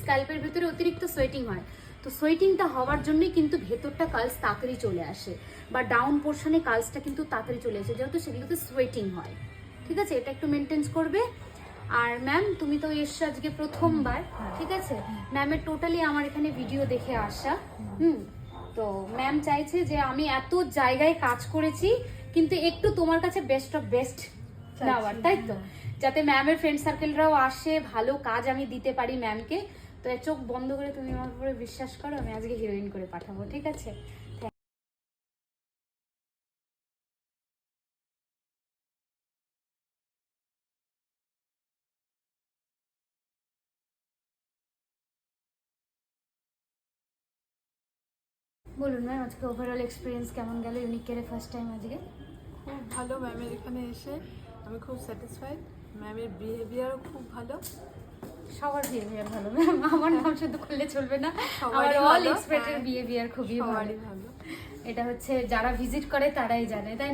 স্ক্যাল্পের ভিতরে অতিরিক্ত সোয়েটিং হয়, তো সোয়েটিংটা হওয়ার জন্যই কিন্তু ভেতরটা কালস তাড়াতাড়ি চলে আসে, বা ডাউন পোর্শনে কালসটা কিন্তু তাড়াতাড়ি চলে আসে, যেহেতু সেগুলোতে সোয়েটিং হয়। ঠিক আছে, এটা একটু মেনটেন্স করবে। আর ম্যাম তুমি তো এসছো আজকে প্রথমবার, ঠিক আছে, ম্যামের টোটালি আমার এখানে ভিডিও দেখে আসা। তো ম্যাম চাইছে যে আমি এত জায়গায় কাজ করেছি, কিন্তু একটু তোমার কাছে বেস্ট অফ বেস্ট নেওয়ার, তাই তো, যাতে ম্যামের ফ্রেন্ড সার্কেলরাও আসে, ভালো কাজ আমি দিতে পারি ম্যামকে। তো চোখ বন্ধ করে তুমি আমার উপরে বিশ্বাস করো, আমি আজকে হিরোইন করে পাঠাবো, ঠিক আছে? বলুন ম্যাম, আজকে ওভারঅল এক্সপিরিয়েন্স কেমন গেল ইউনিক কেয়ারে ফার্স্ট টাইম আজকে? খুব ভালো, ম্যামের এখানে এসে আমি খুব স্যাটিসফাইড। ম্যামের বিহেভিয়ারও খুব ভালো। সবার বিহেভিয়ার ভালো ম্যাম, আমার নাম শুধু করলে চলবে না, আমার অল এক্সপার্টের বিহেভিয়ার খুবই ভালো। ভালো। এটা হচ্ছে যারা ভিজিট করে তারাই জানে, তাই না?